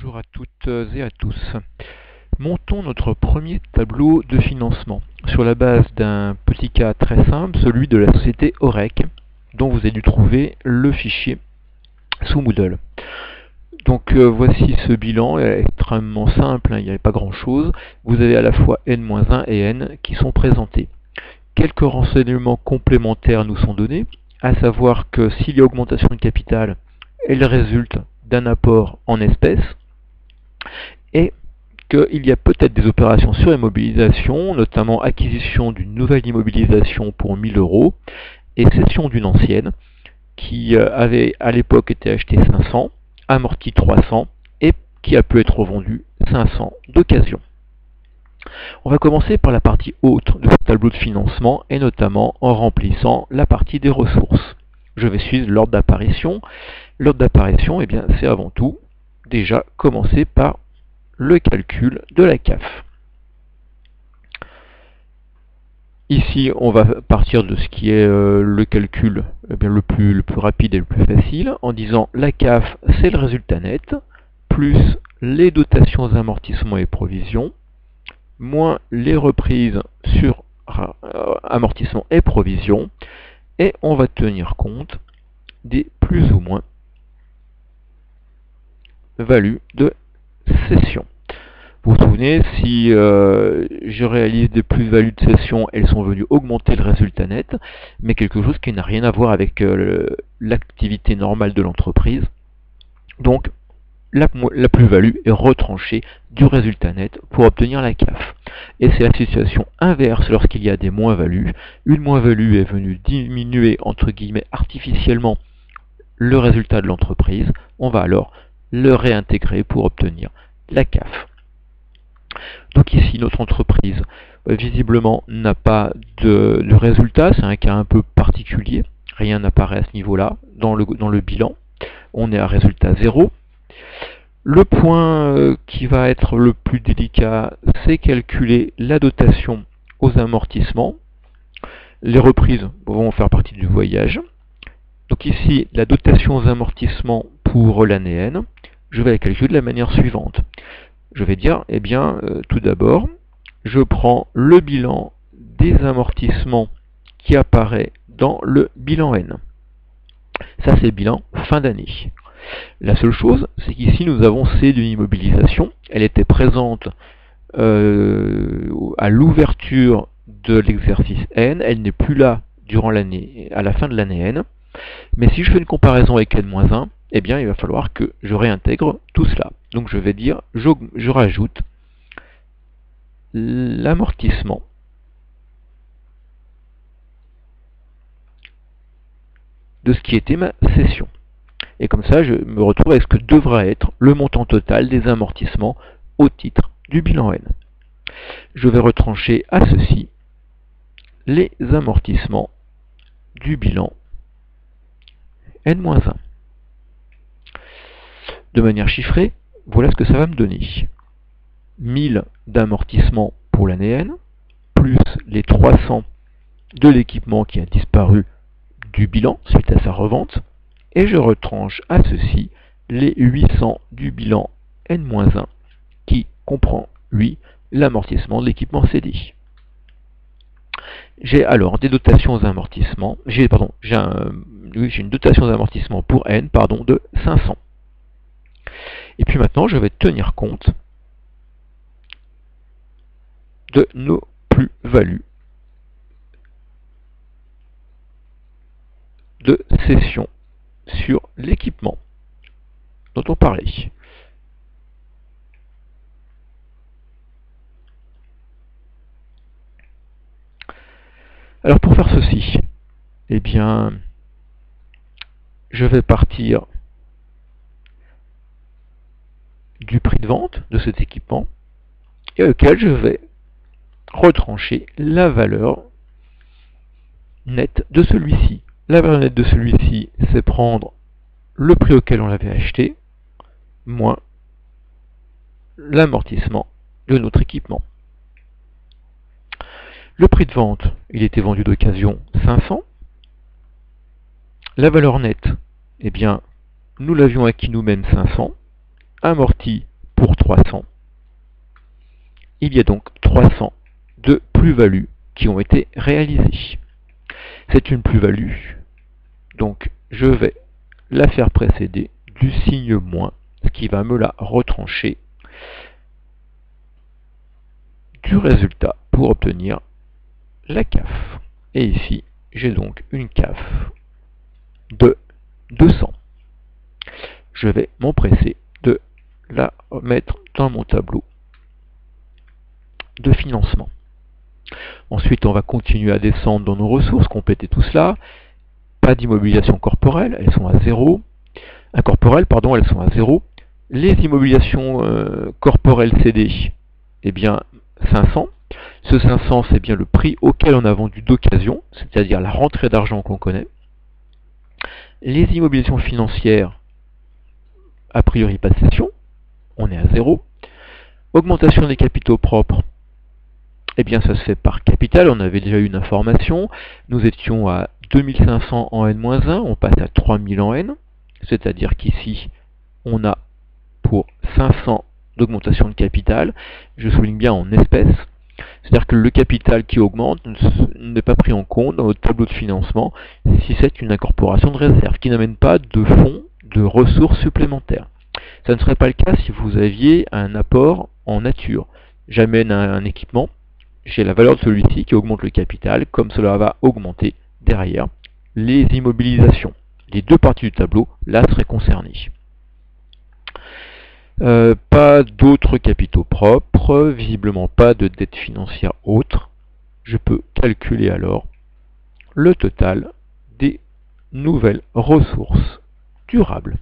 Bonjour à toutes et à tous. Montons notre premier tableau de financement sur la base d'un petit cas très simple, celui de la société Orec, dont vous avez dû trouver le fichier sous Moodle. Donc voici ce bilan, extrêmement simple, il n'y avait pas grand chose. Vous avez à la fois N-1 et N qui sont présentés. Quelques renseignements complémentaires nous sont donnés, à savoir que s'il y a augmentation de capital, elle résulte d'un apport en espèces, et qu'il y a peut-être des opérations sur immobilisation, notamment acquisition d'une nouvelle immobilisation pour 1000 € et cession d'une ancienne qui avait à l'époque été achetée 500, amortie 300 et qui a pu être revendue 500 d'occasion. On va commencer par la partie haute de ce tableau de financement et notamment en remplissant la partie des ressources. Je vais suivre l'ordre d'apparition. L'ordre d'apparition, c'est avant tout déjà commencer par le calcul de la CAF. Ici, on va partir de ce qui est le calcul le plus rapide et le plus facile, en disant la CAF, c'est le résultat net, plus les dotations, amortissements et provisions, moins les reprises sur amortissements et provisions, et on va tenir compte des plus ou moins values de cession. Vous vous souvenez, si je réalise des plus-values de cession, elles sont venues augmenter le résultat net, mais quelque chose qui n'a rien à voir avec l'activité normale de l'entreprise. Donc, la plus-value est retranchée du résultat net pour obtenir la CAF. Et c'est la situation inverse lorsqu'il y a des moins-values. Une moins-value est venue diminuer, entre guillemets, artificiellement le résultat de l'entreprise. On va alors le réintégrer pour obtenir la CAF. Donc ici, notre entreprise, visiblement, n'a pas de résultat. C'est un cas un peu particulier. Rien n'apparaît à ce niveau-là dans le bilan. On est à résultat 0. Le point qui va être le plus délicat, c'est calculer la dotation aux amortissements. Les reprises vont faire partie du voyage. Donc ici, la dotation aux amortissements pour l'année N, je vais la calculer de la manière suivante. Je vais dire, tout d'abord, je prends le bilan des amortissements qui apparaît dans le bilan N. Ça, c'est le bilan fin d'année. La seule chose, c'est qu'ici, nous avons C d'une immobilisation. Elle était présente à l'ouverture de l'exercice N. Elle n'est plus là durant l'année, à la fin de l'année N. Mais si je fais une comparaison avec N-1, il va falloir que je réintègre tout cela. Donc je vais dire, je rajoute l'amortissement de ce qui était ma cession. Et comme ça, je me retrouve avec ce que devra être le montant total des amortissements au titre du bilan N. Je vais retrancher à ceci les amortissements du bilan N-1. De manière chiffrée, voilà ce que ça va me donner. 1000 d'amortissement pour l'année N, plus les 300 de l'équipement qui a disparu du bilan suite à sa revente, et je retranche à ceci les 800 du bilan N-1 qui comprend, lui, l'amortissement de l'équipement cédé. J'ai alors des dotations aux amortissements, j'ai une dotation d'amortissement pour N de 500. Et puis maintenant, je vais tenir compte de nos plus-values de cession sur l'équipement dont on parlait. Alors pour faire ceci, je vais partir du prix de vente de cet équipement et auquel je vais retrancher la valeur nette de celui-ci. La valeur nette de celui-ci, c'est prendre le prix auquel on l'avait acheté, moins l'amortissement de notre équipement. Le prix de vente, il était vendu d'occasion 500. La valeur nette, nous l'avions acquis nous-mêmes 500, amorti pour 300. Il y a donc 300 de plus-values qui ont été réalisées. C'est une plus-value, donc je vais la faire précéder du signe moins, ce qui va me la retrancher du résultat pour obtenir la CAF. Et ici, j'ai donc une CAF de 200. Je vais m'empresser de la mettre dans mon tableau de financement. Ensuite, on va continuer à descendre dans nos ressources, compléter tout cela. Pas d'immobilisation corporelle, elles sont à 0. Incorporelles, pardon, elles sont à 0. Les immobilisations corporelles cédées, eh bien 500. Ce 500, c'est bien le prix auquel on a vendu d'occasion, c'est-à-dire la rentrée d'argent qu'on connaît. Les immobilisations financières, a priori pas de cession, on est à 0. Augmentation des capitaux propres, eh bien ça se fait par capital, on avait déjà eu une information. Nous étions à 2500 en N-1, on passe à 3000 en N, c'est-à-dire qu'ici, on a pour 500 d'augmentation de capital, je souligne bien en espèces, c'est-à-dire que le capital qui augmente n'est pas pris en compte dans notre tableau de financement si c'est une incorporation de réserve, qui n'amène pas de fonds, de ressources supplémentaires. Ça ne serait pas le cas si vous aviez un apport en nature. J'amène un équipement, j'ai la valeur de celui-ci qui augmente le capital, comme cela va augmenter derrière les immobilisations. Les deux parties du tableau, là, seraient concernées. Pas d'autres capitaux propres, visiblement pas de dette financière autre. Je peux calculer alors le total des nouvelles ressources durables.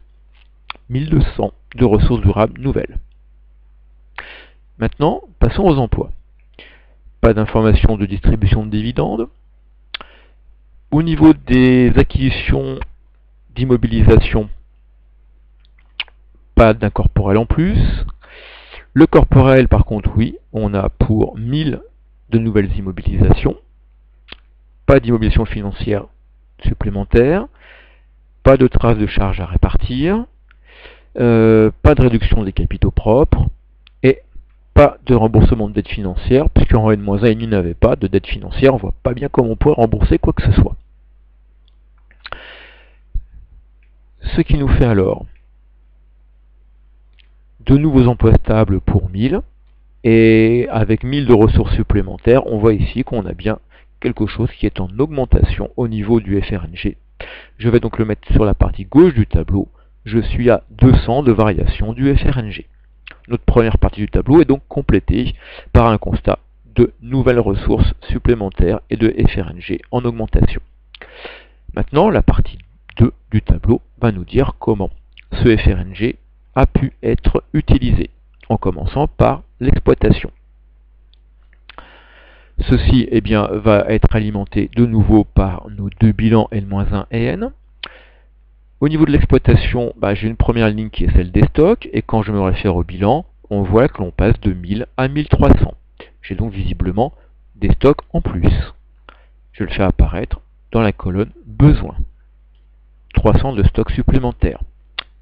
1200 de ressources durables nouvelles. Maintenant, passons aux emplois. Pas d'information de distribution de dividendes. Au niveau des acquisitions d'immobilisation, pas d'incorporel en plus. Le corporel, par contre, oui, on a pour 1000 de nouvelles immobilisations. Pas d'immobilisation financière supplémentaire. Pas de traces de charges à répartir. Pas de réduction des capitaux propres. Et pas de remboursement de dette financière, puisqu'en N-1, il n'y avait pas de dette financière. On ne voit pas bien comment on pourrait rembourser quoi que ce soit. Ce qui nous fait alors de nouveaux emplois stables pour 1000, et avec 1000 de ressources supplémentaires, on voit ici qu'on a bien quelque chose qui est en augmentation au niveau du FRNG. Je vais donc le mettre sur la partie gauche du tableau. Je suis à 200 de variation du FRNG. Notre première partie du tableau est donc complétée par un constat de nouvelles ressources supplémentaires et de FRNG en augmentation. Maintenant, la partie 2 du tableau va nous dire comment ce FRNG a pu être utilisé, en commençant par l'exploitation. Ceci eh bien, va être alimenté de nouveau par nos deux bilans N-1 et N. Au niveau de l'exploitation, j'ai une première ligne qui est celle des stocks, et quand je me réfère au bilan, on voit que l'on passe de 1000 à 1300. J'ai donc visiblement des stocks en plus. Je le fais apparaître dans la colonne besoin. 300 de stocks supplémentaires.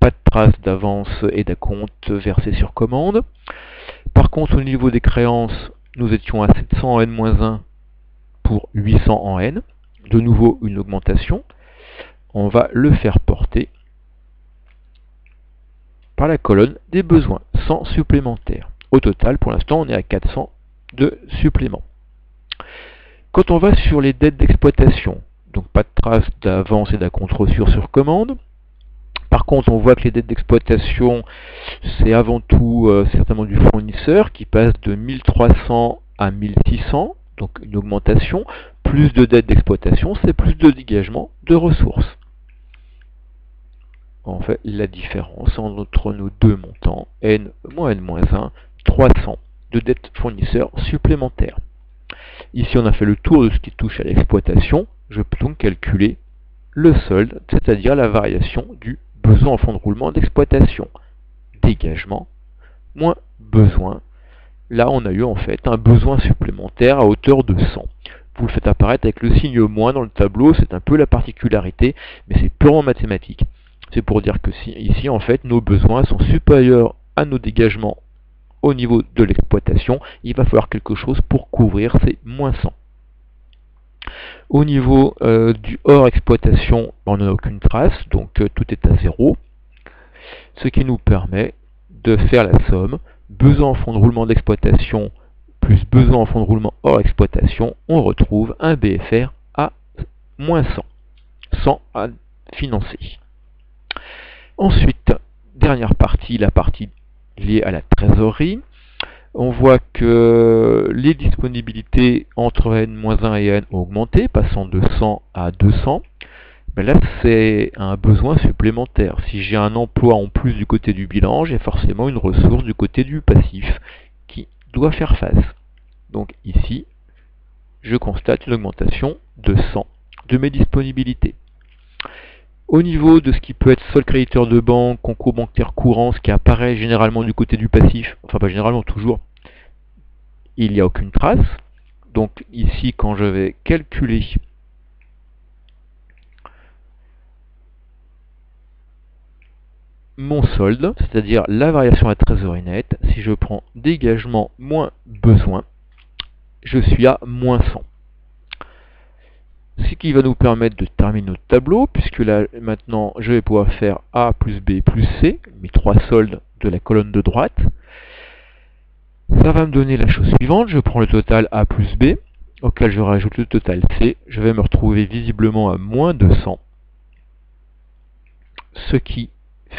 Pas de traces d'avance et d'acompte versés sur commande. Par contre, au niveau des créances, nous étions à 700 en N-1 pour 800 en N. De nouveau, une augmentation. On va le faire porter par la colonne des besoins, 100 supplémentaires. Au total, pour l'instant, on est à 400 de suppléments. Quand on va sur les dettes d'exploitation, donc pas de traces d'avance et d'acompte reçu sur commande. Par contre, on voit que les dettes d'exploitation, c'est avant tout certainement du fournisseur qui passe de 1300 à 1600, donc une augmentation. Plus de dettes d'exploitation, c'est plus de dégagement de ressources. En fait, la différence entre nos deux montants, N moins N-1, 300 de dettes fournisseurs supplémentaires. Ici, on a fait le tour de ce qui touche à l'exploitation. Je peux donc calculer le solde, c'est-à-dire la variation du besoin en fonds de roulement d'exploitation. Dégagement moins besoin. Là, on a eu en fait un besoin supplémentaire à hauteur de 100. Vous le faites apparaître avec le signe moins dans le tableau, c'est un peu la particularité, mais c'est purement mathématique. C'est pour dire que ici, en fait, nos besoins sont supérieurs à nos dégagements au niveau de l'exploitation, il va falloir quelque chose pour couvrir ces moins 100. Au niveau du hors exploitation, on n'a aucune trace, donc tout est à 0. Ce qui nous permet de faire la somme besoin en fonds de roulement d'exploitation plus besoin en fonds de roulement hors exploitation. On retrouve un BFR à moins 100. 100 à financer. Ensuite, dernière partie, la partie liée à la trésorerie. On voit que les disponibilités entre N-1 et N ont augmenté, passant de 100 à 200. Ben là, c'est un besoin supplémentaire. Si j'ai un emploi en plus du côté du bilan, j'ai forcément une ressource du côté du passif qui doit faire face. Donc ici, je constate une augmentation de 100 de mes disponibilités. Au niveau de ce qui peut être solde créditeur de banque, concours bancaire courant, ce qui apparaît généralement du côté du passif, enfin pas généralement, toujours, il n'y a aucune trace. Donc ici, quand je vais calculer mon solde, c'est-à-dire la variation à la trésorerie nette, si je prends dégagement moins besoin, je suis à moins 100. Ce qui va nous permettre de terminer notre tableau, puisque là maintenant je vais pouvoir faire A plus B plus C, mes trois soldes de la colonne de droite. Ça va me donner la chose suivante, je prends le total A plus B, auquel je rajoute le total C, je vais me retrouver visiblement à moins 200, ce qui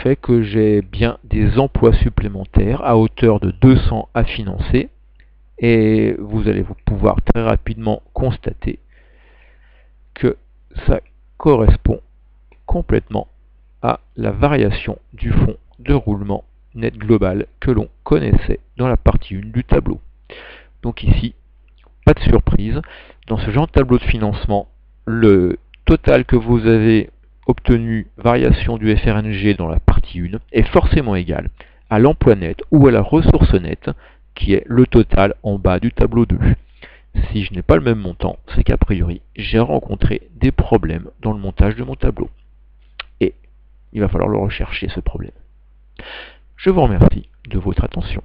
fait que j'ai bien des emplois supplémentaires à hauteur de 200 à financer, et vous allez pouvoir très rapidement constater que ça correspond complètement à la variation du fonds de roulement net global que l'on connaissait dans la partie 1 du tableau. Donc ici, pas de surprise, dans ce genre de tableau de financement, le total que vous avez obtenu, variation du FRNG dans la partie 1, est forcément égal à l'emploi net ou à la ressource nette, qui est le total en bas du tableau 2. Si je n'ai pas le même montant, c'est qu'a priori, j'ai rencontré des problèmes dans le montage de mon tableau. Et il va falloir le rechercher, ce problème. Je vous remercie de votre attention.